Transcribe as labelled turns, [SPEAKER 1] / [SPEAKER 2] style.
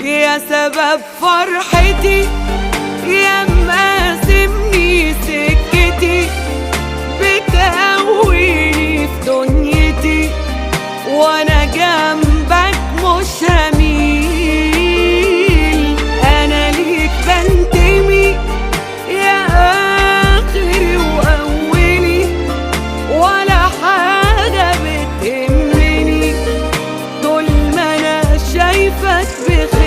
[SPEAKER 1] يا سبب فرحتي، يا مقاسمني سكتي، بتقويني في دنيتي، وانا جنبك مش هميل. انا ليك بنتمي يا اخري واولي، ولا حاجة بتهمني طول ما انا شايفك بخير.